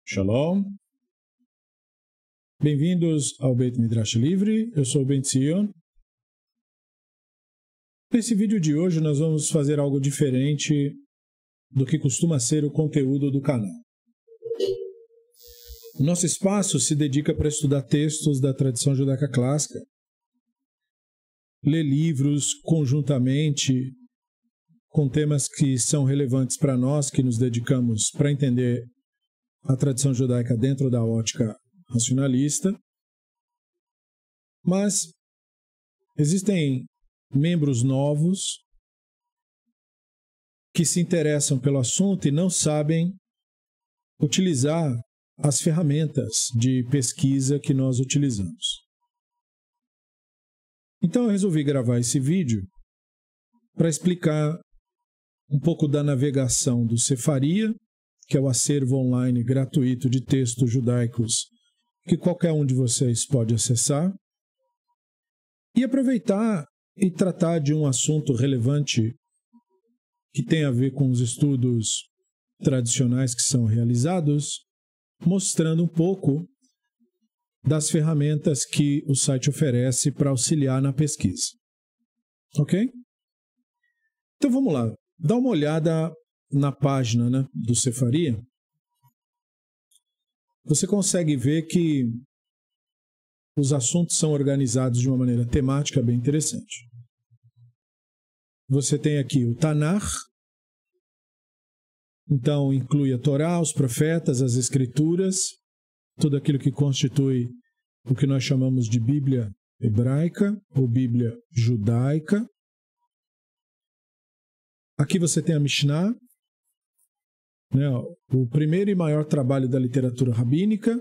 Shalom. Bem-vindos ao Beit Midrash Livre, eu sou o Ben Zion. Nesse vídeo de hoje nós vamos fazer algo diferente do que costuma ser o conteúdo do canal. O nosso espaço se dedica para estudar textos da tradição judaica clássica, ler livros conjuntamente com temas que são relevantes para nós, que nos dedicamos para entender a tradição judaica dentro da ótica racionalista. Mas existem membros novos que se interessam pelo assunto e não sabem utilizar as ferramentas de pesquisa que nós utilizamos. Então eu resolvi gravar esse vídeo para explicar um pouco da navegação do Sefaria, que é o acervo online gratuito de textos judaicos que qualquer um de vocês pode acessar, e aproveitar e tratar de um assunto relevante que tem a ver com os estudos tradicionais que são realizados, mostrando um pouco das ferramentas que o site oferece para auxiliar na pesquisa. Ok? Então vamos lá, dá uma olhada na página, do Sefaria. Você consegue ver que os assuntos são organizados de uma maneira temática bem interessante. Você tem aqui o Tanakh, então inclui a Torá, os profetas, as escrituras, tudo aquilo que constitui o que nós chamamos de Bíblia hebraica ou Bíblia judaica. Aqui você tem a Mishnah, o primeiro e maior trabalho da literatura rabínica,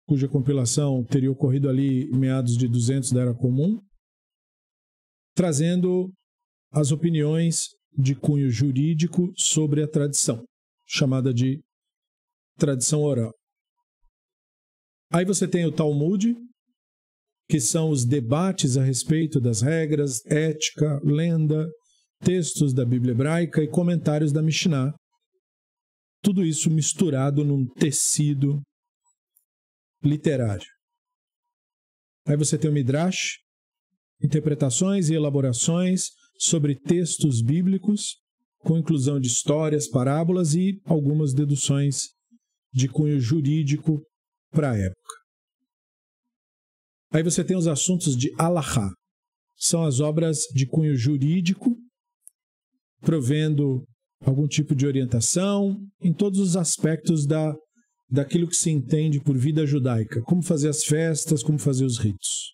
cuja compilação teria ocorrido ali em meados de 200 da Era Comum, trazendo as opiniões de cunho jurídico sobre a tradição, chamada de tradição oral. Aí você tem o Talmud, que são os debates a respeito das regras, ética, lenda, textos da Bíblia hebraica e comentários da Mishnah. Tudo isso misturado num tecido literário. Aí você tem o Midrash, interpretações e elaborações sobre textos bíblicos, com inclusão de histórias, parábolas e algumas deduções de cunho jurídico para a época. Aí você tem os assuntos de Halachá, são as obras de cunho jurídico, provendo algum tipo de orientação em todos os aspectos daquilo que se entende por vida judaica, como fazer as festas, como fazer os ritos.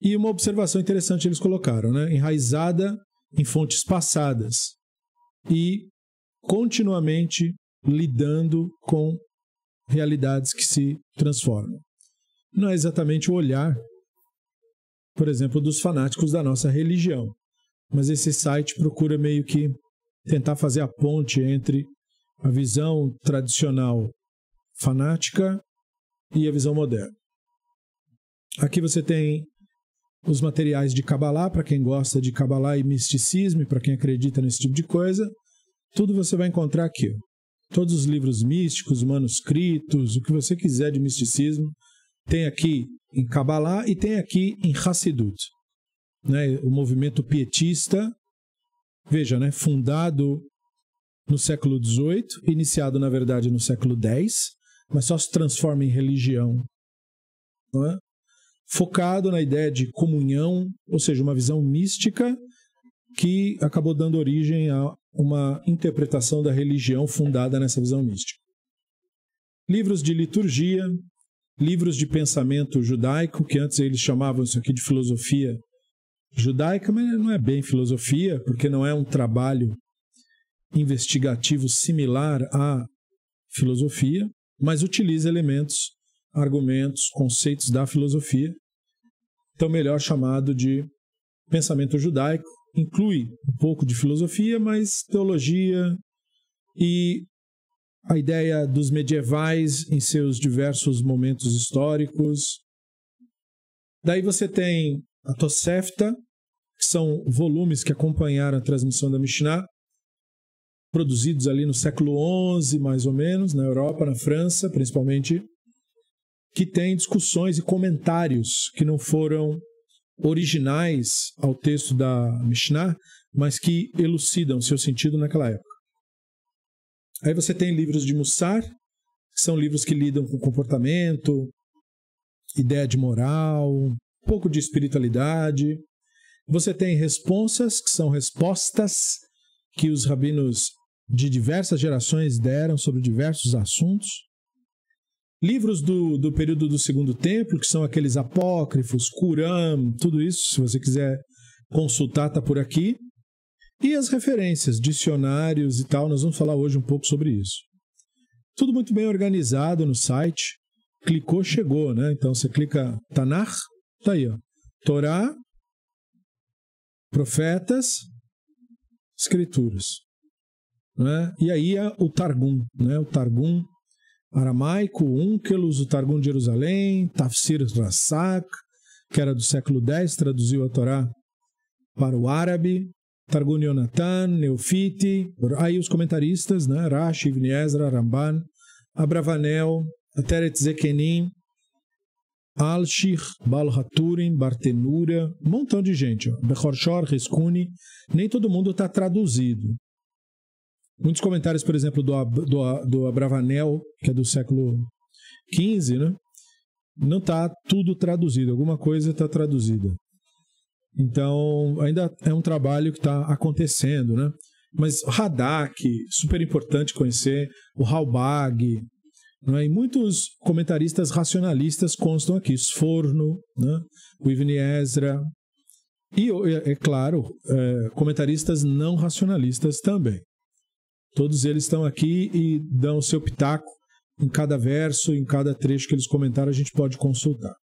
E uma observação interessante eles colocaram, enraizada em fontes passadas e continuamente lidando com realidades que se transformam. Não é exatamente o olhar, por exemplo, dos fanáticos da nossa religião, mas esse site procura meio que tentar fazer a ponte entre a visão tradicional fanática e a visão moderna. Aqui você tem os materiais de Kabbalah, para quem gosta de Kabbalah e misticismo, para quem acredita nesse tipo de coisa, tudo você vai encontrar aqui. Todos os livros místicos, manuscritos, o que você quiser de misticismo, tem aqui em Kabbalah e tem aqui em Hassidut. O movimento pietista, veja, fundado no século XVIII, iniciado na verdade no século X, mas só se transforma em religião, focado na ideia de comunhão, ou seja, uma visão mística que acabou dando origem a uma interpretação da religião fundada nessa visão mística. Livros de liturgia, livros de pensamento judaico, que antes eles chamavam isso aqui de filosofia judaica, mas não é bem filosofia, porque não é um trabalho investigativo similar à filosofia, mas utiliza elementos, argumentos, conceitos da filosofia, então melhor chamado de pensamento judaico. Inclui um pouco de filosofia, mas teologia e a ideia dos medievais em seus diversos momentos históricos. Daí você tem a Tosefta, que são volumes que acompanharam a transmissão da Mishnah, produzidos ali no século XI, mais ou menos, na Europa, na França, principalmente, que tem discussões e comentários que não foram originais ao texto da Mishnah, mas que elucidam seu sentido naquela época. Aí você tem livros de Mussar, que são livros que lidam com comportamento, ideia de moral, um pouco de espiritualidade. Você tem responsas, que são respostas que os rabinos de diversas gerações deram sobre diversos assuntos. Livros do período do Segundo Templo, que são aqueles apócrifos, Quram, tudo isso, se você quiser consultar, está por aqui. E as referências, dicionários e tal, nós vamos falar hoje um pouco sobre isso. Tudo muito bem organizado no site. Clicou, chegou, né? Então você clica Tanakh, tá aí, ó. Torá, profetas, escrituras. Né? E aí o Targum, né? O Targum aramaico, Onkelos, o Targum de Jerusalém, Tafsir Rasak, que era do século X, traduziu a Torá para o árabe, Targum Yonatan, Neofite, aí os comentaristas, né? Rashi, Ibn Ezra, Ramban, Abravanel, Ateret Zekenim, Al-Shich, Baal Haturim, Bartenura, um montão de gente. Bechor Shor, Riskuni, nem todo mundo está traduzido. Muitos comentários, por exemplo, do Abravanel, que é do século XV, né? Não está tudo traduzido, alguma coisa está traduzida. Então, ainda é um trabalho que está acontecendo, né? Mas Radak, super importante conhecer, o Halbag, né? E muitos comentaristas racionalistas constam aqui, Sforno, né? O Ibn Ezra, e, é claro, comentaristas não racionalistas também. Todos eles estão aqui e dão o seu pitaco em cada verso, em cada trecho que eles comentaram, a gente pode consultar.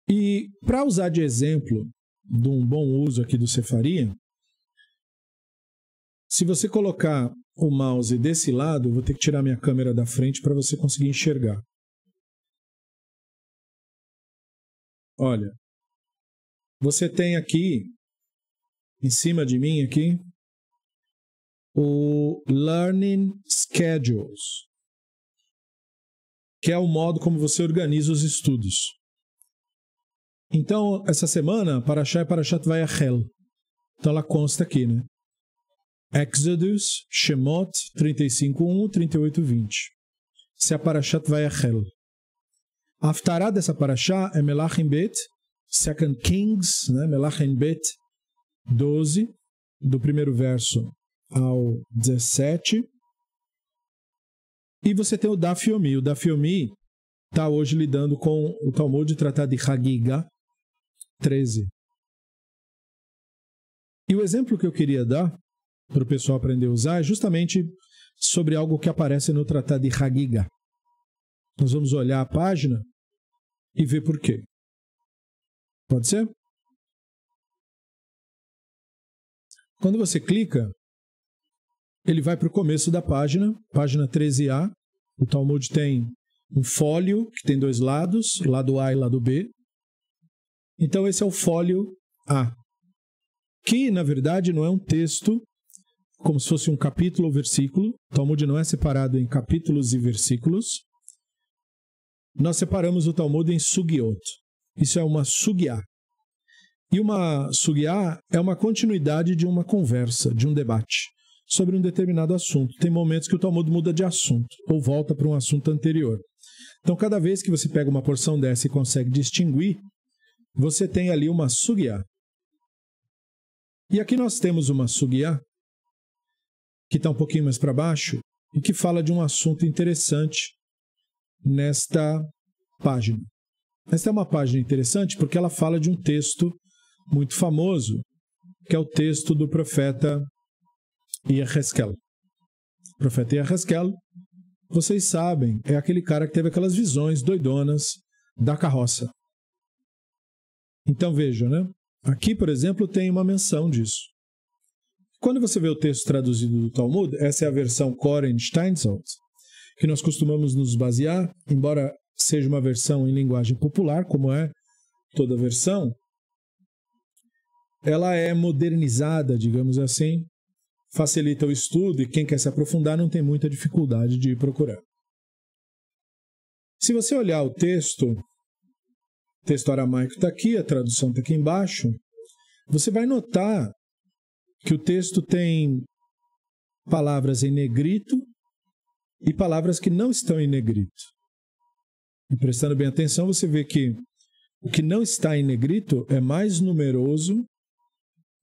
E para usar de exemplo de um bom uso aqui do Sefaria, se você colocar o mouse desse lado, eu vou ter que tirar minha câmera da frente para você conseguir enxergar. Olha, você tem aqui, em cima de mim aqui, o Learning Schedules, que é o modo como você organiza os estudos. Então, essa semana, Parashá é Parashat Vayachel. Então, ela consta aqui, né? Exodus, Shemot, 35:1, 38:20. Isso é a Parashat Vayachel. A Haftará dessa Parashá é Melachim Bet, 2 Kings, né? Melachim Bet 12, do primeiro verso ao 17. E você tem o Daf Yomi. O Daf Yomi está hoje lidando com o Talmud Tratado de Hagiga 13. E o exemplo que eu queria dar para o pessoal aprender a usar é justamente sobre algo que aparece no Tratado de Hagiga. Nós vamos olhar a página e ver por quê. Pode ser? Quando você clica, ele vai para o começo da página, página 13a. O Talmud tem um fólio que tem dois lados, lado A e lado B. Então esse é o fólio A, que na verdade não é um texto como se fosse um capítulo ou versículo. O Talmud não é separado em capítulos e versículos. Nós separamos o Talmud em sugiot. Isso é uma sugiá. E uma sugiá é uma continuidade de uma conversa, de um debate sobre um determinado assunto. Tem momentos que o Talmud muda de assunto ou volta para um assunto anterior. Então, cada vez que você pega uma porção dessa e consegue distinguir, você tem ali uma sugiá. E aqui nós temos uma sugiá, que está um pouquinho mais para baixo, e que fala de um assunto interessante nesta página. Esta é uma página interessante porque ela fala de um texto muito famoso, que é o texto do profeta Yehezkel. O profeta Yehezkel, vocês sabem, é aquele cara que teve aquelas visões doidonas da carroça. Então vejam, né? Aqui, por exemplo, tem uma menção disso. Quando você vê o texto traduzido do Talmud, essa é a versão Koren Steinsaltz, que nós costumamos nos basear, embora seja uma versão em linguagem popular, como é toda versão. ela é modernizada, digamos assim, facilita o estudo e quem quer se aprofundar não tem muita dificuldade de ir procurar. Se você olhar o texto aramaico está aqui, a tradução está aqui embaixo, você vai notar que o texto tem palavras em negrito e palavras que não estão em negrito. E prestando bem atenção, você vê que o que não está em negrito é mais numeroso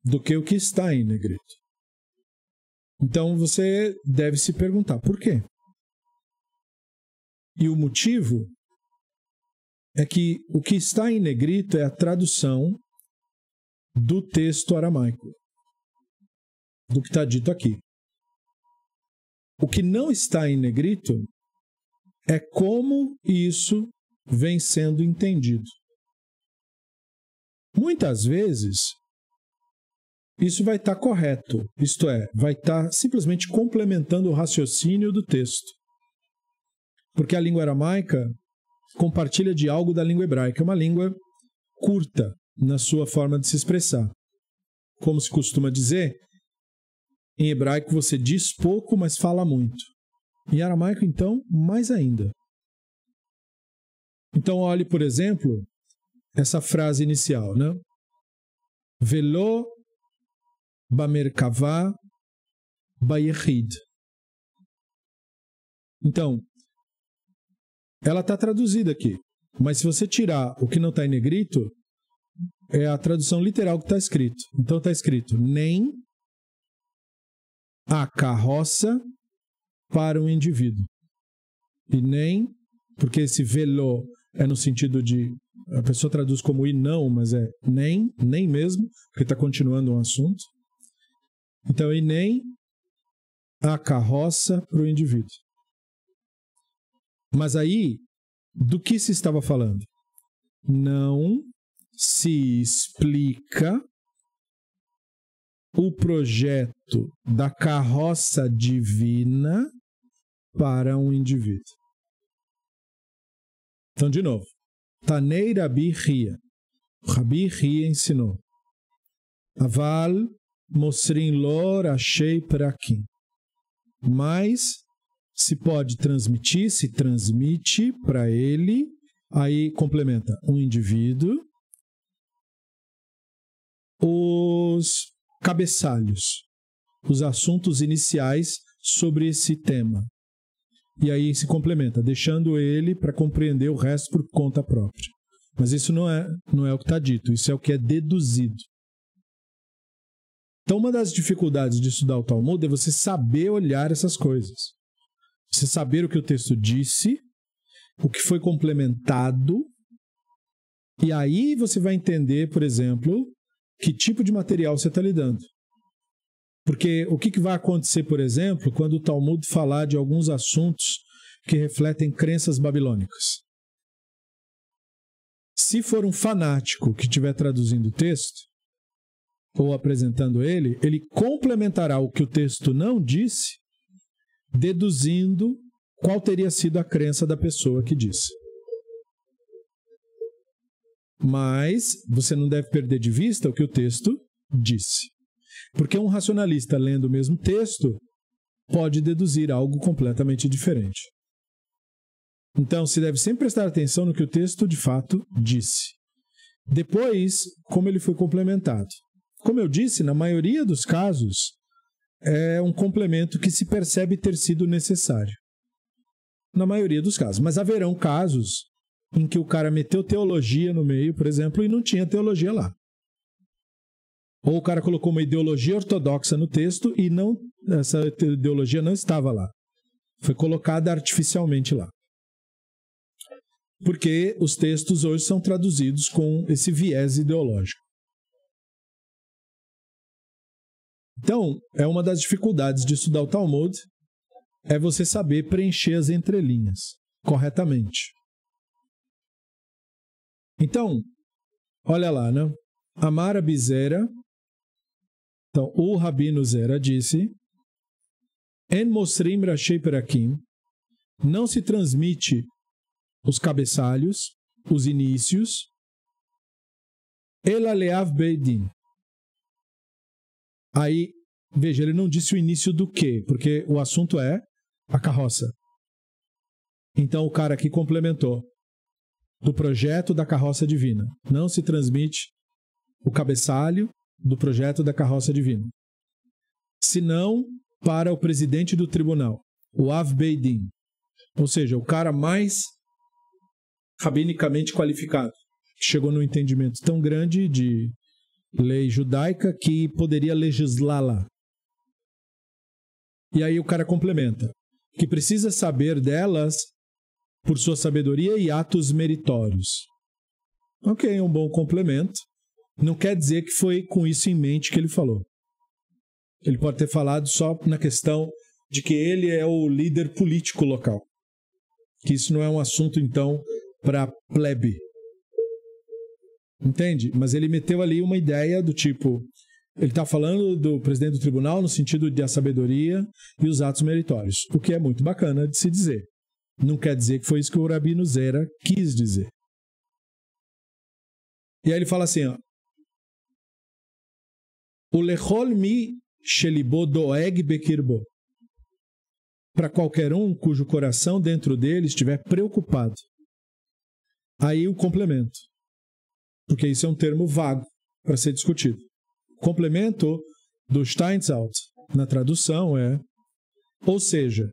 do que o que está em negrito. Então você deve se perguntar por quê? E o motivo é que o que está em negrito é a tradução do texto aramaico, do que está dito aqui. O que não está em negrito é como isso vem sendo entendido. Muitas vezes, isso vai estar correto, isto é, vai estar simplesmente complementando o raciocínio do texto. Porque a língua aramaica compartilha de algo da língua hebraica, é uma língua curta na sua forma de se expressar. Como se costuma dizer, em hebraico você diz pouco, mas fala muito. Em aramaico, então, mais ainda. Então, olhe, por exemplo, essa frase inicial, né? Velo bamerkavá bayechid. Então, ela está traduzida aqui, mas se você tirar o que não está em negrito, é a tradução literal que está escrito. Então está escrito, nem a carroça para um indivíduo. E nem, porque esse velo é no sentido de, a pessoa traduz como e não, mas é nem mesmo, porque está continuando um assunto. Então, e nem a carroça para o indivíduo. Mas aí, do que se estava falando? Não se explica o projeto da carroça divina para um indivíduo. Então, de novo. Tanei Rabi Hia. Rabi Hia ensinou. Aval mosrin lo rashei prakim. Mas se pode transmitir, se transmite para ele, aí complementa um indivíduo, os cabeçalhos, os assuntos iniciais sobre esse tema. E aí se complementa, deixando ele para compreender o resto por conta própria. Mas isso não é o que está dito, isso é o que é deduzido. Então, uma das dificuldades de estudar o Talmud é você saber olhar essas coisas. Você saber o que o texto disse, o que foi complementado, e aí você vai entender, por exemplo, que tipo de material você está lidando. Porque o que vai acontecer, por exemplo, quando o Talmud falar de alguns assuntos que refletem crenças babilônicas? Se for um fanático que estiver traduzindo o texto, ou apresentando ele, ele complementará o que o texto não disse, deduzindo qual teria sido a crença da pessoa que disse. Mas você não deve perder de vista o que o texto disse. Porque um racionalista lendo o mesmo texto pode deduzir algo completamente diferente. Então, se deve sempre prestar atenção no que o texto de fato disse. Depois, como ele foi complementado. Como eu disse, na maioria dos casos, é um complemento que se percebe ter sido necessário. Na maioria dos casos. Mas haverão casos em que o cara meteu teologia no meio, por exemplo, e não tinha teologia lá. Ou o cara colocou uma ideologia ortodoxa no texto e essa ideologia não estava lá. Foi colocada artificialmente lá. Porque os textos hoje são traduzidos com esse viés ideológico. Então, é uma das dificuldades de estudar o Talmud, é você saber preencher as entrelinhas corretamente. Então, olha lá, né? Amar Rabi Zera. Então, o Rabino Zera disse: En mosrim rashei perakim, não se transmite os cabeçalhos, os inícios, ela leav beidin, Aí, veja, ele não disse o início do quê, porque o assunto é a carroça. Então o cara aqui complementou. Do projeto da carroça divina. Não se transmite o cabeçalho do projeto da carroça divina. Senão para o presidente do tribunal, o Av Beidin. Ou seja, o cara mais rabinicamente qualificado. Chegou num entendimento tão grande de lei judaica que poderia legislá-la. E aí o cara complementa. Que precisa saber delas por sua sabedoria e atos meritórios. Ok, um bom complemento. Não quer dizer que foi com isso em mente que ele falou. Ele pode ter falado só na questão de que ele é o líder político local. Que isso não é um assunto, então, para plebe. Entende? Mas ele meteu ali uma ideia do tipo... Ele está falando do presidente do tribunal no sentido de a sabedoria e os atos meritórios. O que é muito bacana de se dizer. Não quer dizer que foi isso que o Rabino Zera quis dizer. E aí ele fala assim, ó. O lechol mi shelibo doeg bekirbo. Para qualquer um cujo coração dentro dele estiver preocupado. Aí o complemento. Porque isso é um termo vago para ser discutido. O complemento do Steinsaltz na tradução é, ou seja,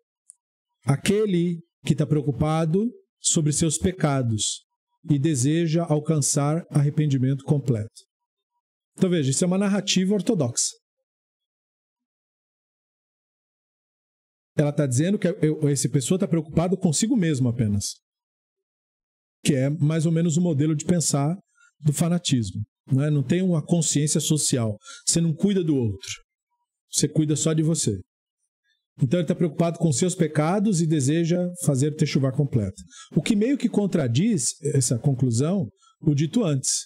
aquele que está preocupado sobre seus pecados e deseja alcançar arrependimento completo. Então veja, isso é uma narrativa ortodoxa. Ela está dizendo que essa pessoa está preocupada consigo mesmo apenas. Que é mais ou menos o modelo de pensar do fanatismo. Não é? Não tem uma consciência social. Você não cuida do outro. Você cuida só de você. Então ele está preocupado com seus pecados e deseja fazer techuvá completa. O que meio que contradiz essa conclusão, o dito antes,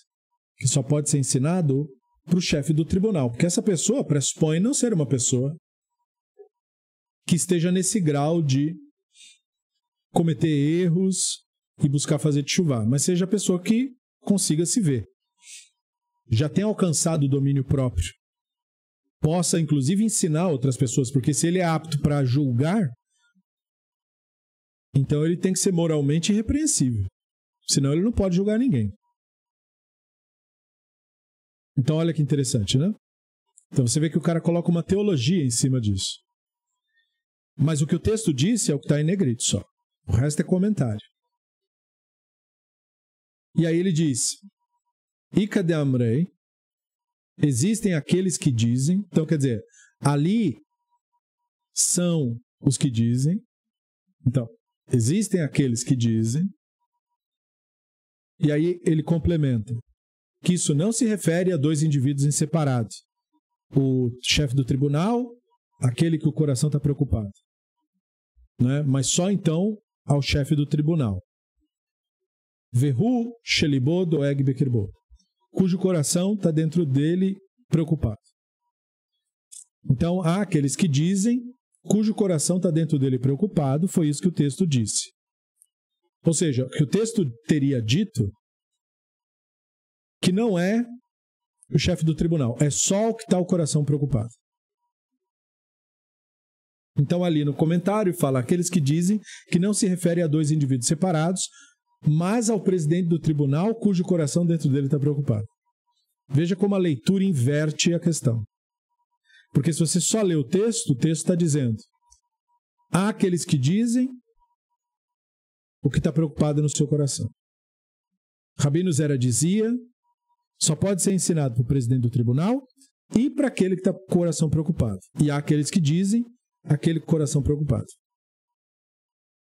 que só pode ser ensinado para o chefe do tribunal, porque essa pessoa pressupõe não ser uma pessoa que esteja nesse grau de cometer erros e buscar fazer techuvá, mas seja a pessoa que consiga se ver. Já tem alcançado o domínio próprio. Possa, inclusive, ensinar outras pessoas, porque se ele é apto para julgar, então ele tem que ser moralmente irrepreensível. Senão ele não pode julgar ninguém. Então olha que interessante, né? Então você vê que o cara coloca uma teologia em cima disso. Mas o que o texto disse é o que está em negrito só. O resto é comentário. E aí ele diz, Ika de Amrei, existem aqueles que dizem, então quer dizer, ali são os que dizem, então, existem aqueles que dizem, e aí ele complementa, que isso não se refere a dois indivíduos em separados. O chefe do tribunal, aquele que o coração está preocupado. Né? Mas só então ao chefe do tribunal. Vehu shelibo doeg bekirbo, cujo coração está dentro dele preocupado. Então, há aqueles que dizem, cujo coração está dentro dele preocupado, foi isso que o texto disse. Ou seja, que o texto teria dito que não é o chefe do tribunal, é só o que está o coração preocupado. Então, ali no comentário, fala aqueles que dizem que não se refere a dois indivíduos separados, mas ao presidente do tribunal, cujo coração dentro dele está preocupado. Veja como a leitura inverte a questão. Porque se você só lê o texto está dizendo, há aqueles que dizem o que está preocupado no seu coração. Rabino Zera dizia, só pode ser ensinado para o presidente do tribunal e para aquele que está com o coração preocupado. E há aqueles que dizem, aquele com o coração preocupado.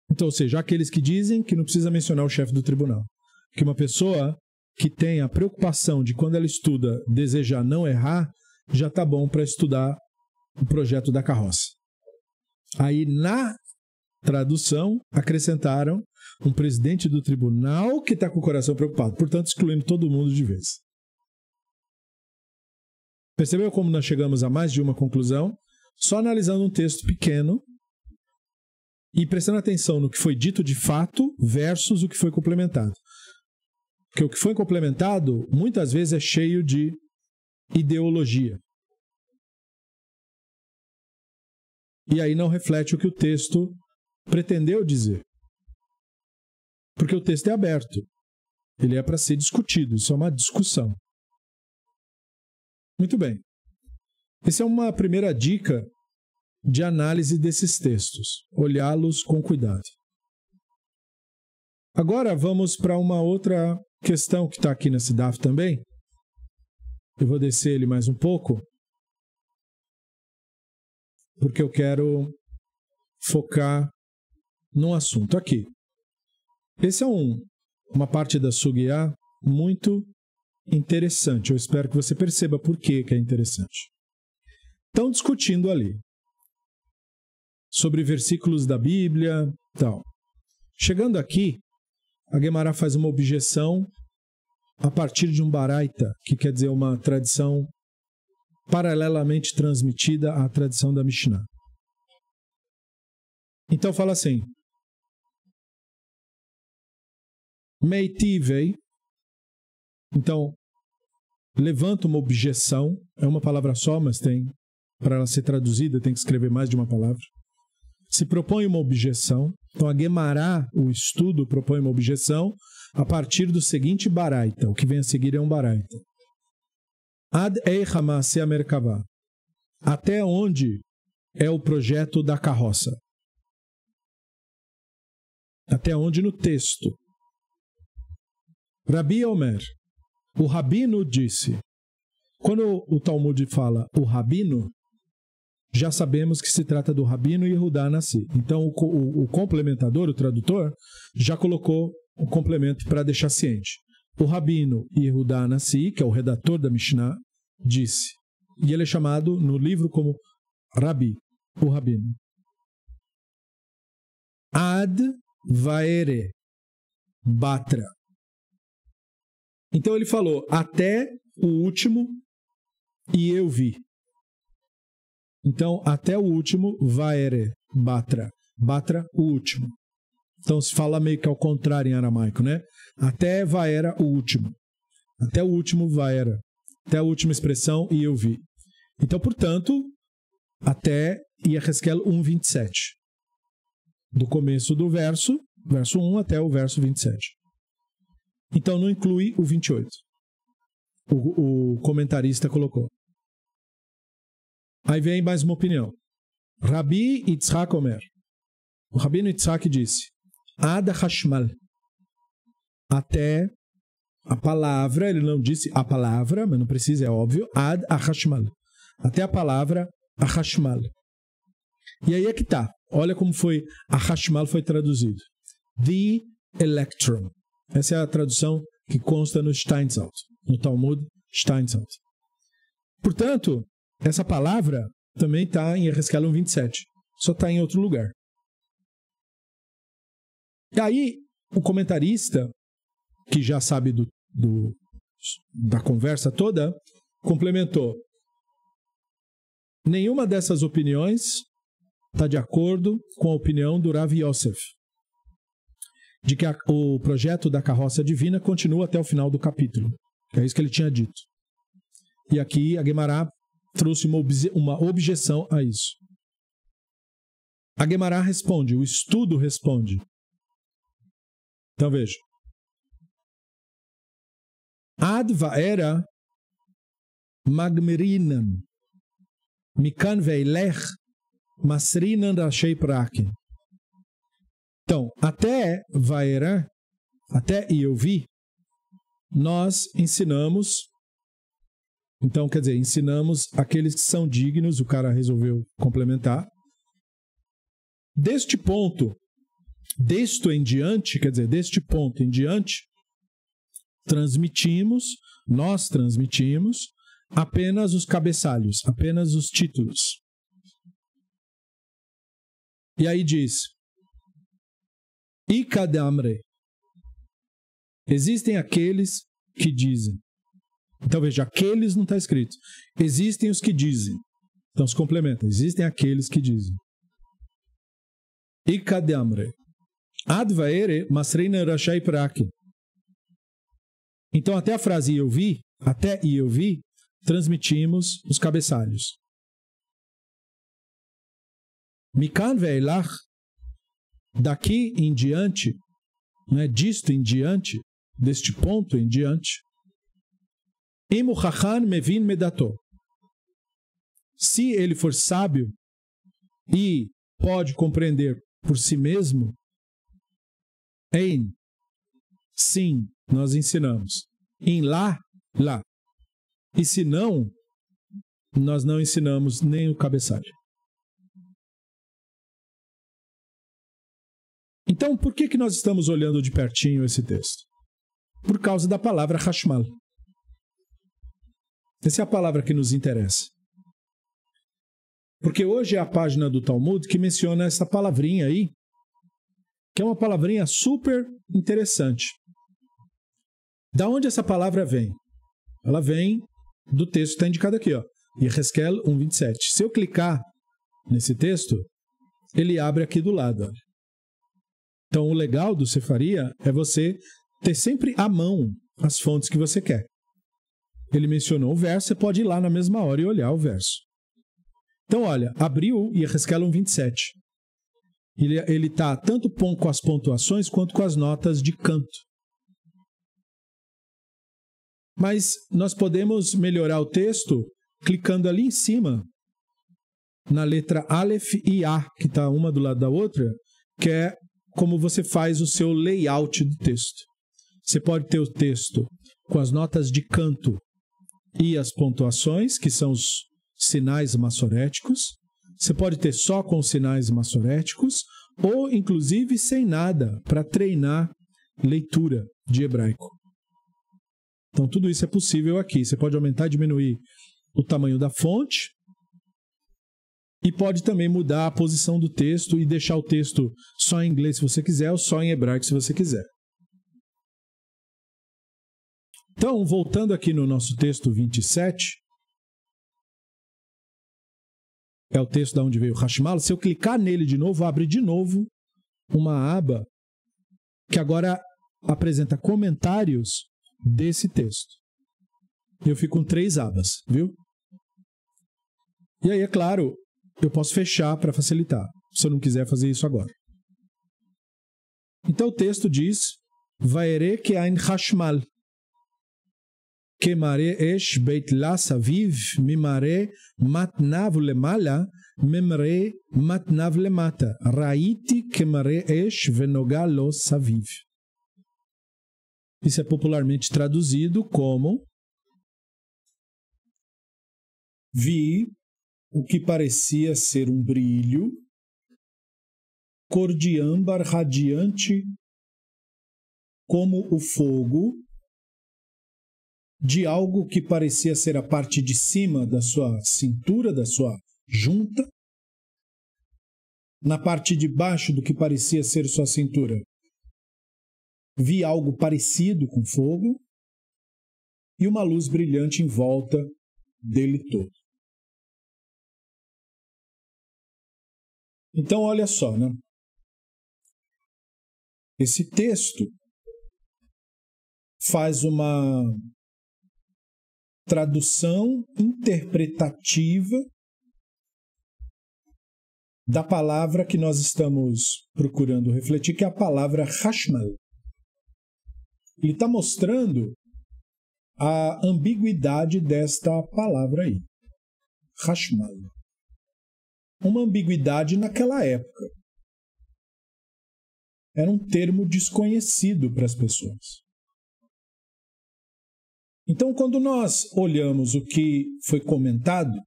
Então, ou seja, há aqueles que dizem que não precisa mencionar o chefe do tribunal. Que uma pessoa que tem a preocupação de quando ela estuda desejar não errar, já está bom para estudar o projeto da carroça. Aí, na tradução, acrescentaram um presidente do tribunal que está com o coração preocupado, portanto, excluindo todo mundo de vez. Percebeu como nós chegamos a mais de uma conclusão? Só analisando um texto pequeno e prestando atenção no que foi dito de fato versus o que foi complementado. Porque o que foi complementado, muitas vezes, é cheio de ideologia. E aí não reflete o que o texto pretendeu dizer. Porque o texto é aberto. Ele é para ser discutido. Isso é uma discussão. Muito bem. Essa é uma primeira dica de análise desses textos. Olhá-los com cuidado. Agora vamos para uma outra questão que está aqui nesse DAF também. Eu vou descer ele mais um pouco, porque eu quero focar num assunto aqui. Esse é uma parte da Sugya muito interessante. Eu espero que você perceba por que é interessante. Estão discutindo ali sobre versículos da Bíblia e tal. Chegando aqui, a Guemará faz uma objeção a partir de um Baraita, que quer dizer uma tradição paralelamente transmitida à tradição da Mishnah. Então fala assim: Meitivei. Então, levanta uma objeção. É uma palavra só, mas para ela ser traduzida, tem que escrever mais de uma palavra. Se propõe uma objeção. Então, a Guemará, o estudo, propõe uma objeção a partir do seguinte Baraita. O que vem a seguir é um Baraita. Ad eicha ma'aseh merkavah. Até onde é o projeto da carroça? Até onde no texto? Rabi Omer, o Rabino disse. Quando o Talmud fala o Rabino, já sabemos que se trata do Rabino Yehudá Nassi. Então o complementador, o tradutor, já colocou o complemento para deixar ciente. O Rabino Yehudá Nassi, que é o redator da Mishnah, disse. E ele é chamado no livro como Rabi, o Rabino. Ad vaere batra. Então ele falou, até o último, e eu vi. Então, até o último, vaere, batra. Batra, o último. Então se fala meio que ao contrário em aramaico, né? Até vaera, o último. Até o último, vaera. Até a última expressão, e eu vi. Então, portanto, até Yehezkel 1:27. Do começo do verso 1 até o verso 27. Então não inclui o 28. O comentarista colocou. Aí vem mais uma opinião. Rabi Yitzhak Omer. O Rabino Yitzhak disse: Ad Hashmal. Até a palavra, ele não disse a palavra, mas não precisa, é óbvio. Ad Hashmal. Até a palavra Hashmal. E aí é que tá. Olha como foi a Hashmal foi traduzido. The electron. Essa é a tradução que consta no Steinsaltz, no Talmud Steinsaltz. Portanto, essa palavra também está em Yehezkel 1:27. Só está em outro lugar. E aí, o comentarista, que já sabe da conversa toda, complementou. Nenhuma dessas opiniões está de acordo com a opinião do Rav Yosef, de que o projeto da carroça divina continua até o final do capítulo. É isso que ele tinha dito. E aqui a Guemará trouxe uma objeção a isso. A Guemará responde, o estudo responde. Então veja. Ad vaera magmerinan mikan veilech masrinan rashei prakin. Então, até vaera, até e eu vi, nós ensinamos. Então, quer dizer, ensinamos aqueles que são dignos, o cara resolveu complementar. Deste ponto, deste ponto em diante, nós transmitimos apenas os cabeçalhos, apenas os títulos. E aí diz, Ikadamre, existem aqueles que dizem. Então veja, aqueles não está escrito. Existem os que dizem. Então se complementa. Existem aqueles que dizem. Ikadamre. Advaere masreina rashai prakin. Então até a frase eu vi, transmitimos os cabeçalhos. Mikan ve'elach, daqui em diante, né, disto em diante, deste ponto em diante, Emu chacham mevin medato. Se ele for sábio e pode compreender por si mesmo, Ein, sim, nós ensinamos. Em lá. E se não, nós não ensinamos nem o cabeçalho. Então, por que nós estamos olhando de pertinho esse texto? Por causa da palavra Hashmal. Essa é a palavra que nos interessa. Porque hoje é a página do Talmud que menciona essa palavrinha aí, que é uma palavrinha super interessante. Da onde essa palavra vem? Ela vem do texto que está indicado aqui, ó, Yehezkel 1:27. Se eu clicar nesse texto, ele abre aqui do lado. Olha. Então, o legal do Sefaria é você ter sempre à mão as fontes que você quer. Ele mencionou o verso, você pode ir lá na mesma hora e olhar o verso. Então, olha, abriu Yehezkel 1:27. Ele está tanto com as pontuações quanto com as notas de canto. Mas nós podemos melhorar o texto clicando ali em cima, na letra Aleph e A, que está uma do lado da outra, que é como você faz o seu layout do texto. Você pode ter o texto com as notas de canto e as pontuações, que são os sinais massoréticos. Você pode ter só com os sinais massoréticos, ou inclusive sem nada, para treinar leitura de hebraico. Então, tudo isso é possível aqui. Você pode aumentar e diminuir o tamanho da fonte e pode também mudar a posição do texto e deixar o texto só em inglês se você quiser ou só em hebraico se você quiser. Então, voltando aqui no nosso texto 27, é o texto de onde veio o Hashmal. Se eu clicar nele de novo, abre de novo uma aba que agora apresenta comentários desse texto. Eu fico com 3 abas, viu? E aí, é claro, eu posso fechar para facilitar, se eu não quiser fazer isso agora. Então o texto diz: Vaere ke'ain Hashmal, kemare esh beit la saviv, mimare matnav lemala, memre matnav lemata, raiti kemare esh venoga lo saviv. Isso é popularmente traduzido como: vi o que parecia ser um brilho, cor de âmbar radiante como o fogo, de algo que parecia ser a parte de cima da sua cintura, da sua junta. Na parte de baixo do que parecia ser sua cintura, vi algo parecido com fogo e uma luz brilhante em volta dele todo. Então, olha só, né? Esse texto faz uma tradução interpretativa da palavra que nós estamos procurando refletir, que é a palavra Hashmal. Ele está mostrando a ambiguidade desta palavra aí. Hashmal. Uma ambiguidade naquela época. Era um termo desconhecido para as pessoas. Então, quando nós olhamos o que foi comentado,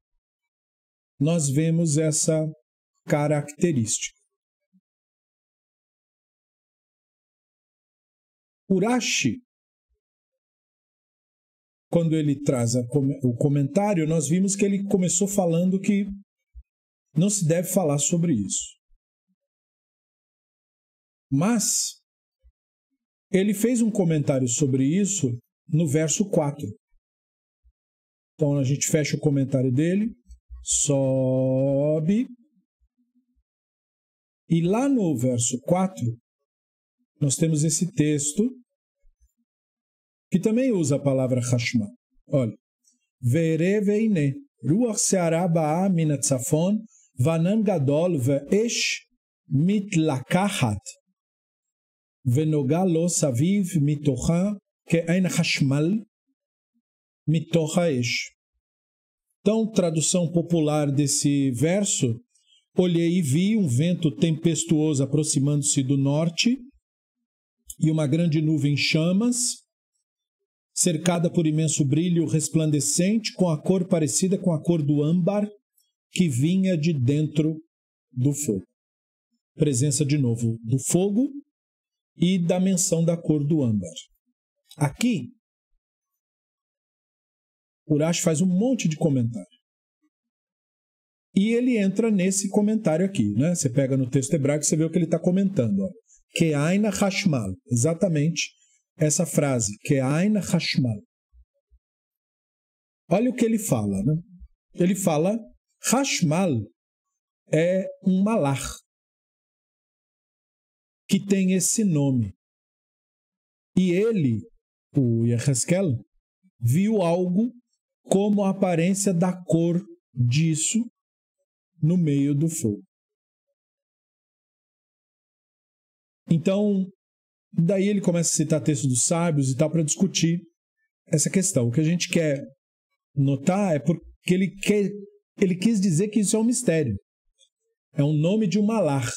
nós vemos essa característica. Urashi, quando ele traz o comentário, nós vimos que ele começou falando que não se deve falar sobre isso. Mas ele fez um comentário sobre isso no verso 4. Então a gente fecha o comentário dele, sobe, e lá no verso 4 nós temos esse texto que também usa a palavra Hashmal. Olha, Ve'ere ve'ine, ruach se'ara ba'a min hatzafon, Vanan gadol ve'esh mitlakachat venoga lo saviv mitocha ke'ein hashmal mitocha esh. Então, tradução popular desse verso: olhei e vi um vento tempestuoso aproximando-se do norte e uma grande nuvem em chamas, cercada por imenso brilho resplandecente, com a cor parecida com a cor do âmbar, que vinha de dentro do fogo. Presença, de novo, do fogo e da menção da cor do âmbar. Aqui, Urash faz um monte de comentário. E ele entra nesse comentário aqui, né? Você pega no texto hebraico e você vê o que ele está comentando. Ke'ain hashmal. Exatamente essa frase. Ke'ain hashmal. Olha o que ele fala, né? Ele fala, hashmal é um malach que tem esse nome. E ele, o Yehezkel, viu algo como a aparência da cor disso no meio do fogo. Então, daí ele começa a citar textos dos sábios e tal para discutir essa questão. O que a gente quer notar é porque ele quis dizer que isso é um mistério. É um nome de um malach.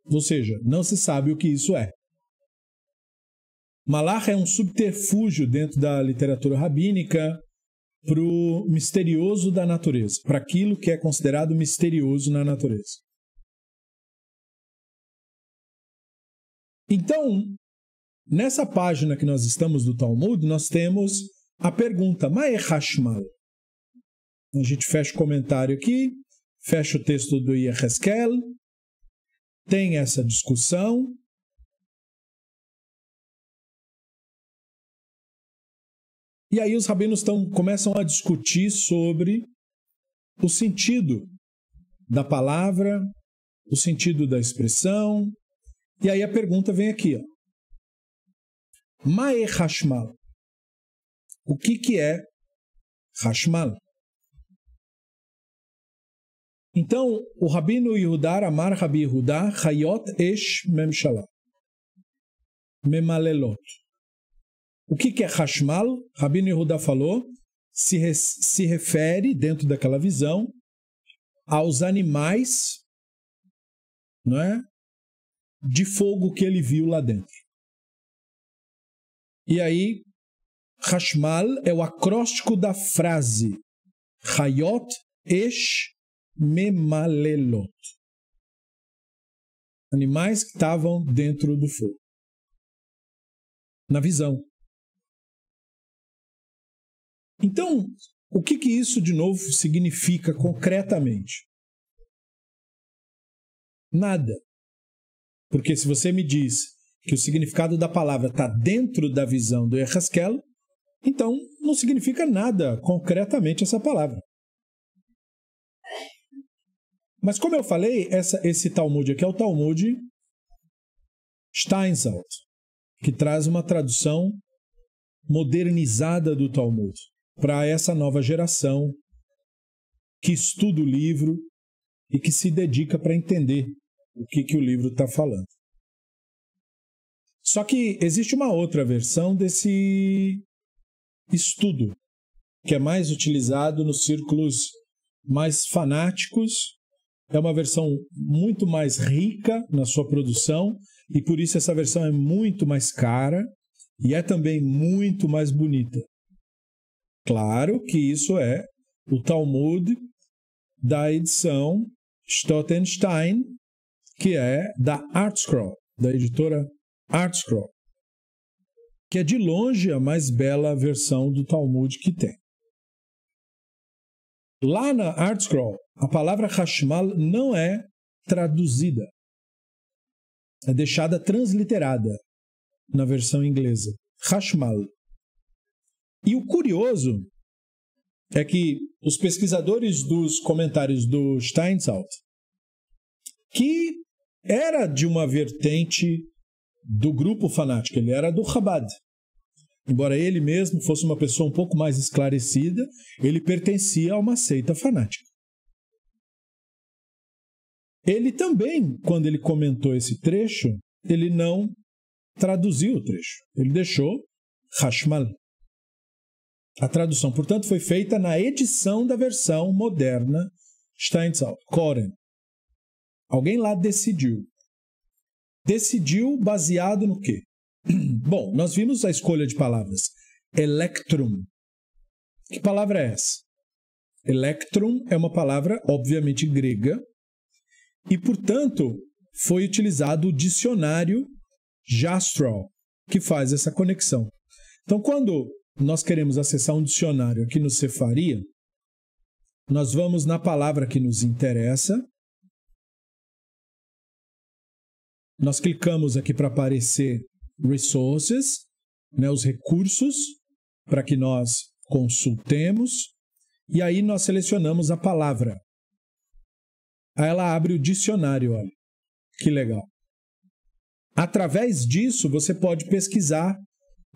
Ou seja, não se sabe o que isso é. Malach é um subterfúgio dentro da literatura rabínica para o misterioso da natureza, para aquilo que é considerado misterioso na natureza. Então, nessa página que nós estamos do Talmud, nós temos a pergunta, Ma'e Hashmal? A gente fecha o comentário aqui, fecha o texto do Yehezkel, tem essa discussão. E aí os rabinos começam a discutir sobre o sentido da palavra, o sentido da expressão. E aí a pergunta vem aqui, ó. Ma'e Hashmal? O que é Hashmal? Então, o Rabino Yehudá, Amar Rabi Yehudá, Hayot Esh Memshala, Memalelot. O que é Hashmal? Rabino Yehudá falou, se refere, dentro daquela visão, aos animais, não é? De fogo que ele viu lá dentro. E aí, Hashmal é o acróstico da frase Hayot Esh Memalelot. Animais que estavam dentro do fogo. Na visão. Então, o que isso de novo significa concretamente? Nada. Porque se você me diz que o significado da palavra está dentro da visão do Yehezkel, então não significa nada concretamente essa palavra. Mas como eu falei, esse Talmud aqui é o Talmud Steinsaltz, que traz uma tradução modernizada do Talmud para essa nova geração que estuda o livro e que se dedica para entender o que o livro está falando. Só que existe uma outra versão desse estudo, que é mais utilizado nos círculos mais fanáticos. É uma versão muito mais rica na sua produção e por isso essa versão é muito mais cara e é também muito mais bonita. Claro que isso é o Talmud da edição Stottenstein, que é da ArtScroll, da editora ArtScroll, que é de longe a mais bela versão do Talmud que tem. Lá na ArtScroll, a palavra Hashmal não é traduzida. É deixada transliterada na versão inglesa. Hashmal. E o curioso é que os pesquisadores dos comentários do Steinsaltz, que era de uma vertente do grupo fanático, ele era do Chabad. Embora ele mesmo fosse uma pessoa um pouco mais esclarecida, ele pertencia a uma seita fanática. Ele também, quando ele comentou esse trecho, ele não traduziu o trecho. Ele deixou Hashmal. A tradução, portanto, foi feita na edição da versão moderna Steinsaltz, Koren. Alguém lá decidiu. Decidiu baseado no quê? Bom, nós vimos a escolha de palavras. Electrum. Que palavra é essa? Electrum é uma palavra, obviamente, grega. E, portanto, foi utilizado o dicionário Jastrow, que faz essa conexão. Então, quando nós queremos acessar um dicionário aqui no Sefaria, nós vamos na palavra que nos interessa. Nós clicamos aqui para aparecer Resources, né, os recursos, para que nós consultemos. E aí nós selecionamos a palavra. Aí ela abre o dicionário, olha. Que legal. Através disso, você pode pesquisar,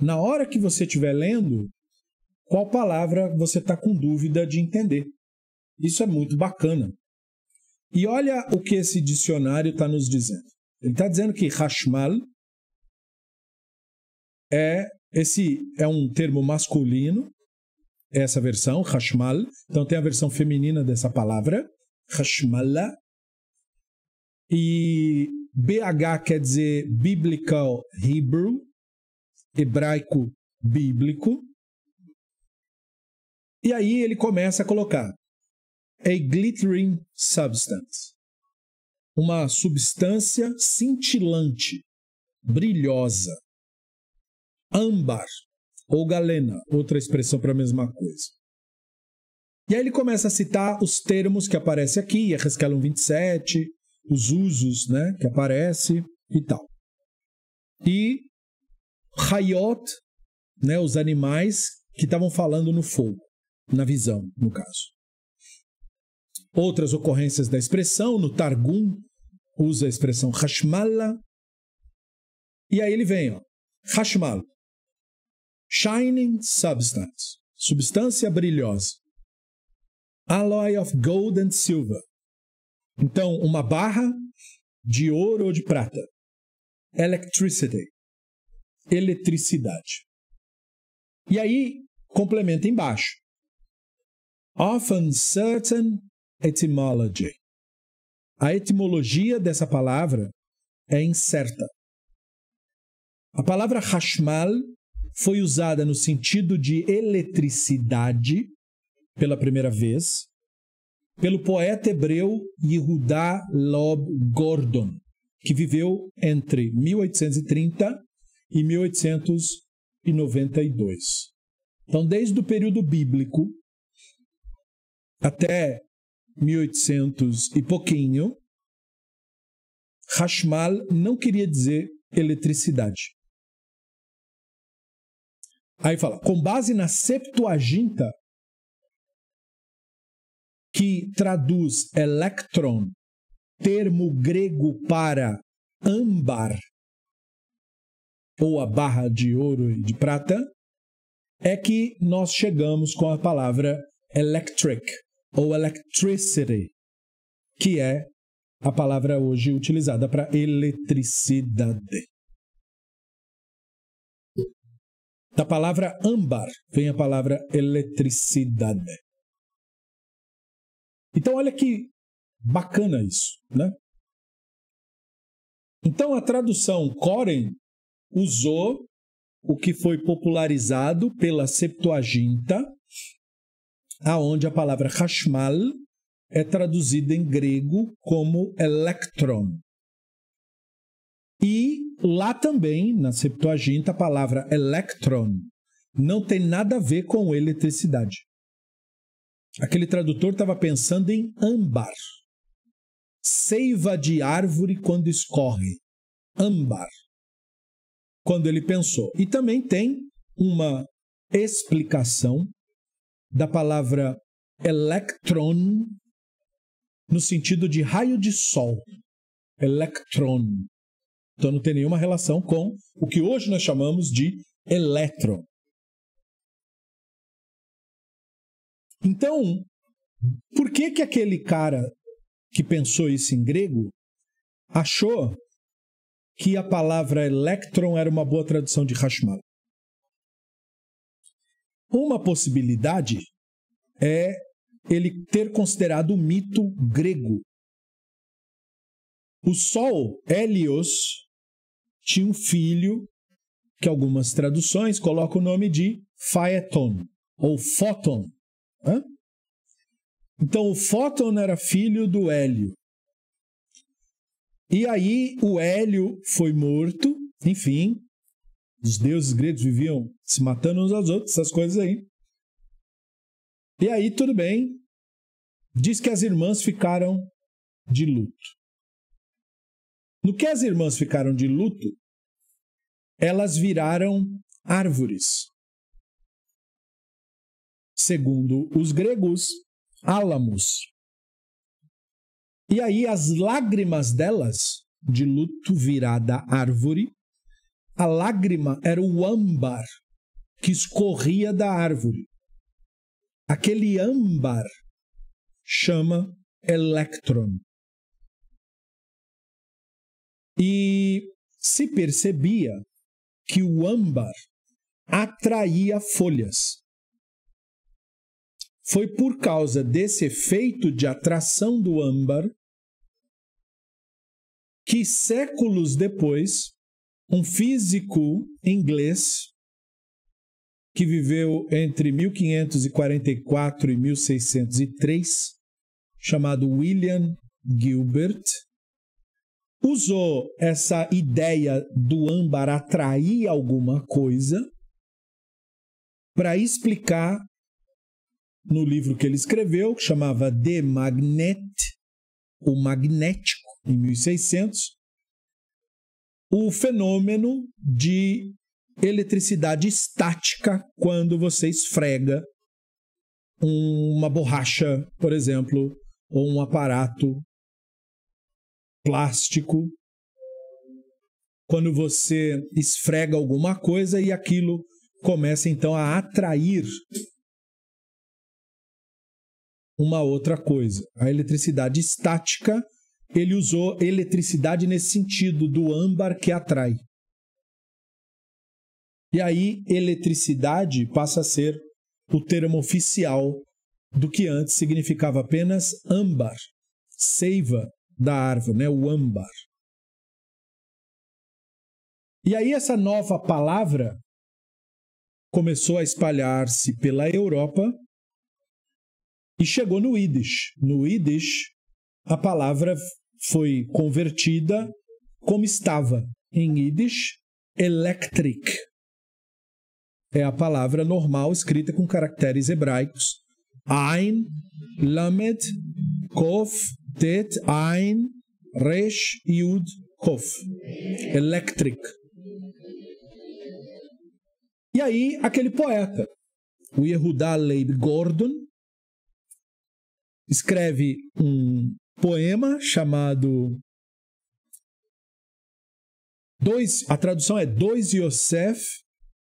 na hora que você estiver lendo, qual palavra você está com dúvida de entender. Isso é muito bacana. E olha o que esse dicionário está nos dizendo. Ele está dizendo que Hashmal é um termo masculino, essa versão, Hashmal. Então tem a versão feminina dessa palavra, Hashmala. E BH quer dizer Biblical Hebrew, hebraico bíblico. E aí ele começa a colocar a glittering substance, uma substância cintilante, brilhosa. Âmbar ou galena, outra expressão para a mesma coisa. E aí ele começa a citar os termos que aparecem aqui, Yehezkel 1:27, os usos, né, que aparece e tal. E Hayot, né, os animais que estavam falando no fogo, na visão, no caso. Outras ocorrências da expressão, no Targum, usa a expressão Hashmala. E aí ele vem, ó, Hashmal. Shining substance, substância brilhosa. Alloy of gold and silver. Então, uma barra de ouro ou de prata. Electricity, eletricidade. E aí, complementa embaixo. Of uncertain etymology. A etimologia dessa palavra é incerta. A palavra Hashmal foi usada no sentido de eletricidade pela primeira vez pelo poeta hebreu Yehudá Lob Gordon, que viveu entre 1830 e 1892. Então, desde o período bíblico até 1800 e pouquinho, Hashmal não queria dizer eletricidade. Aí fala, com base na Septuaginta, que traduz electron, termo grego para âmbar, ou a barra de ouro e de prata, é que nós chegamos com a palavra electric, ou electricity, que é a palavra hoje utilizada para eletricidade. Da palavra âmbar vem a palavra eletricidade. Então, olha que bacana isso, né? Então, a tradução Koren usou o que foi popularizado pela Septuaginta, aonde a palavra Hashmal é traduzida em grego como electron. E lá também, na Septuaginta, a palavra electron não tem nada a ver com eletricidade. Aquele tradutor estava pensando em âmbar. Seiva de árvore quando escorre. Âmbar. Quando ele pensou. E também tem uma explicação da palavra electron no sentido de raio de sol. Electron. Então não tem nenhuma relação com o que hoje nós chamamos de elétron. Então, por que aquele cara que pensou isso em grego, achou que a palavra elétron era uma boa tradução de Hashmal. Uma possibilidade é ele ter considerado o mito grego. O Sol, Hélios, tinha um filho que algumas traduções colocam o nome de Phaeton, ou Fóton. Então, o Fóton era filho do Hélio. E aí, o Hélio foi morto, enfim, os deuses gregos viviam se matando uns aos outros, essas coisas aí. E aí, tudo bem, diz que as irmãs ficaram de luto. No que as irmãs ficaram de luto, elas viraram árvores. Segundo os gregos, álamos. E aí as lágrimas delas, de luto virada árvore, a lágrima era o âmbar que escorria da árvore. Aquele âmbar chama elétron. E se percebia que o âmbar atraía folhas. Foi por causa desse efeito de atração do âmbar que séculos depois, um físico inglês que viveu entre 1544 e 1603, chamado William Gilbert, usou essa ideia do âmbar atrair alguma coisa para explicar no livro que ele escreveu, que chamava De Magnet, o magnético, em 1600, o fenômeno de eletricidade estática quando você esfrega uma borracha, por exemplo, ou um aparato plástico, quando você esfrega alguma coisa e aquilo começa então a atrair uma outra coisa. A eletricidade estática, ele usou eletricidade nesse sentido do âmbar que atrai. E aí, eletricidade passa a ser o termo oficial do que antes significava apenas âmbar, seiva da árvore, né? O âmbar. E aí essa nova palavra começou a espalhar-se pela Europa e chegou no Yiddish. No Yiddish, a palavra foi convertida como estava em Yiddish, electric. É a palavra normal escrita com caracteres hebraicos. Ein, Lamed, Kof, Tet, Ein, Resh, Yud, Kof. Electric. E aí, aquele poeta, o Yehuda Leib Gordon, escreve um poema chamado a tradução é Dois Yosef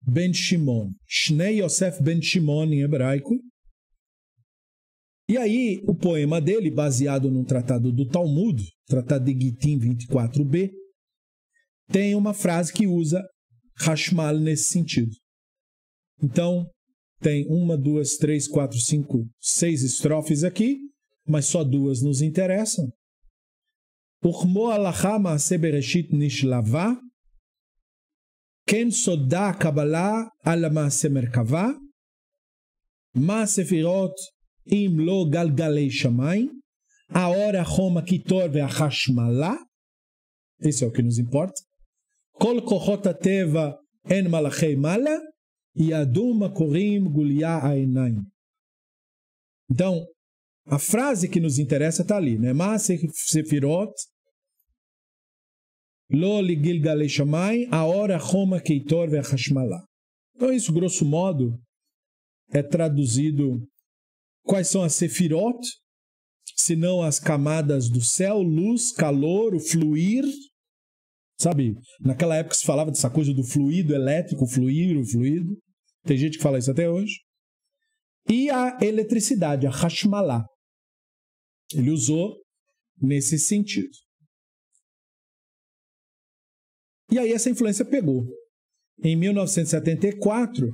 Ben Shimon. Shnei Yosef Ben Shimon em hebraico. E aí, o poema dele, baseado num tratado do Talmud, tratado de Gitin 24b, tem uma frase que usa Hashmal nesse sentido. Então, tem 1, 2, 3, 4, 5, 6 estrofes aqui, mas só 2 nos interessam. Uchmo alacha ma'aseh bereshit nishlava, ken soda kabbalah ala ma'aseh merkava, ma'aseh firot im lo galgalei shamayim, aora choma kitor ve'achashmala, esse é o que nos importa, kol kochot hateva en malachei mala, yadum makorim gulia ainayim. Então, a frase que nos interessa está ali, né? Ma'aseh sefirot lo ligilgalei shamayim, aora choma kitor ve'achashmala. Então, isso, grosso modo, é traduzido. Quais são as sefirot? Senão as camadas do céu, luz, calor, o fluir. Sabe, naquela época se falava dessa coisa do fluido elétrico, o fluido. Tem gente que fala isso até hoje. E a eletricidade, a Hashmalá. Ele usou nesse sentido. E aí essa influência pegou. Em 1974,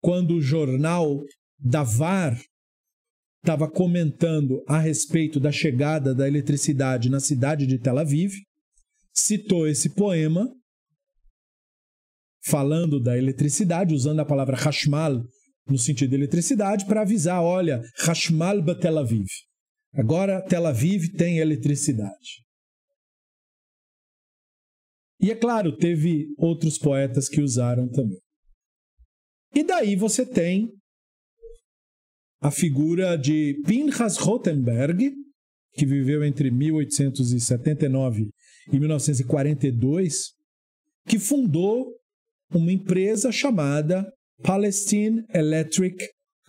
quando o jornal Davar estava comentando a respeito da chegada da eletricidade na cidade de Tel Aviv, citou esse poema falando da eletricidade, usando a palavra Hashmal no sentido de eletricidade, para avisar, olha, Hashmal ba Tel Aviv. Agora Tel Aviv tem eletricidade. E é claro, teve outros poetas que usaram também. E daí você tem a figura de Pinchas Rothenberg, que viveu entre 1879 e 1942, que fundou uma empresa chamada Palestine Electric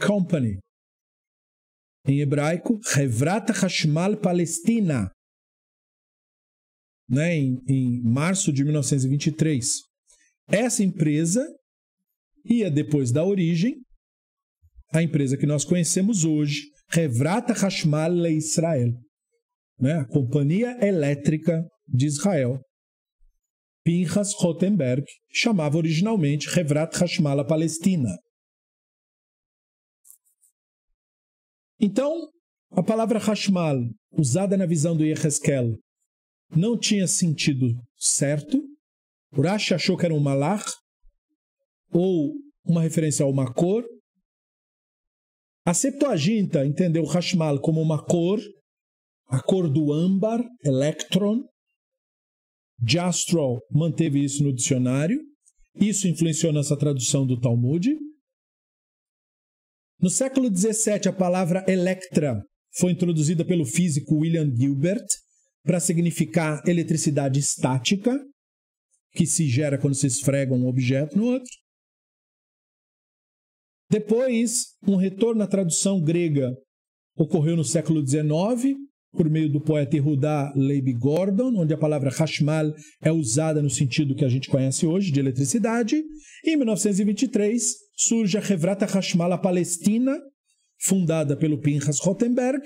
Company. Em hebraico, Hevrat Hashmal Palestina, né, em março de 1923. Essa empresa ia depois da origem, a empresa que nós conhecemos hoje, Hevrat Hashmal Israel, né, a Companhia Elétrica de Israel. Pinchas Rothenberg chamava originalmente Hevrat Hashmal Palestina. Então, a palavra Hashmal, usada na visão do Yehezkel, não tinha sentido certo. Urashi achou que era um malach, ou uma referência a uma cor. A Septuaginta entendeu Hashmal como uma cor, a cor do âmbar, electron. Jastrow manteve isso no dicionário. Isso influenciou nossa tradução do Talmud. No século XVII, a palavra electra foi introduzida pelo físico William Gilbert para significar eletricidade estática, que se gera quando se esfrega um objeto no outro. Depois, um retorno à tradução grega ocorreu no século XIX, por meio do poeta Yehuda Leib Gordon, onde a palavra Hashmal é usada no sentido que a gente conhece hoje, de eletricidade. E em 1923, surge a Hevrat Hashmal Palestina, fundada pelo Pinchas Rothenberg,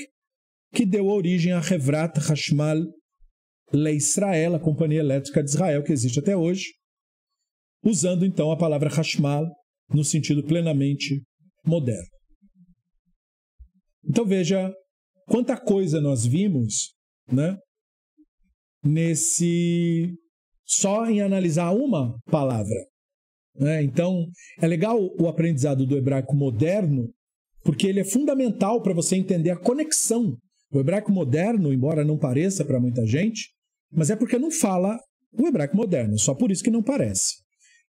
que deu origem à Hevrat Hashmal Israel, a Companhia Elétrica de Israel, que existe até hoje, usando então a palavra Hashmal no sentido plenamente moderno. Então veja quanta coisa nós vimos, né, só em analisar uma palavra, né? Então é legal o aprendizado do hebraico moderno, porque ele é fundamental para você entender a conexão. O hebraico moderno, embora não pareça para muita gente, mas é porque não fala o hebraico moderno, só por isso que não parece.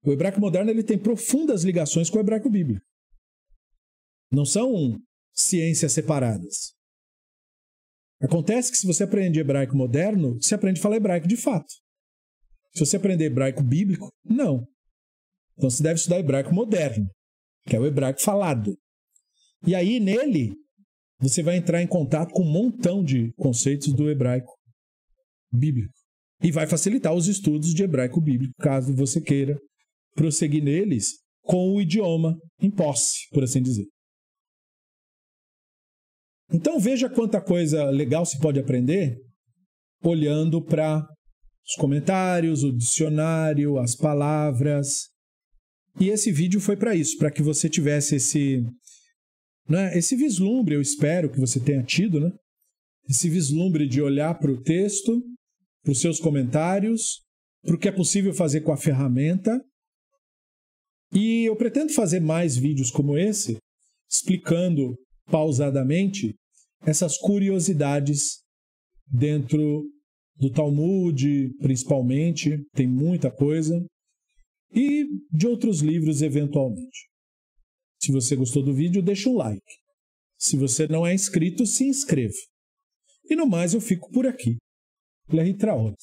O hebraico moderno ele tem profundas ligações com o hebraico bíblico. Não são ciências separadas. Acontece que se você aprende hebraico moderno, você aprende a falar hebraico de fato. Se você aprender hebraico bíblico, não. Então você deve estudar hebraico moderno, que é o hebraico falado. E aí, nele, você vai entrar em contato com um montão de conceitos do hebraico bíblico. E vai facilitar os estudos de hebraico bíblico, caso você queira prosseguir neles com o idioma em posse, por assim dizer. Então veja quanta coisa legal se pode aprender olhando para os comentários, o dicionário, as palavras. E esse vídeo foi para isso, para que você tivesse esse vislumbre, eu espero que você tenha tido, né? Esse vislumbre de olhar para o texto, para os seus comentários, para o que é possível fazer com a ferramenta. E eu pretendo fazer mais vídeos como esse, explicando pausadamente essas curiosidades dentro do Talmud, principalmente, tem muita coisa, e de outros livros eventualmente. Se você gostou do vídeo, deixa um like. Se você não é inscrito, se inscreva. E no mais eu fico por aqui. Lehitraot.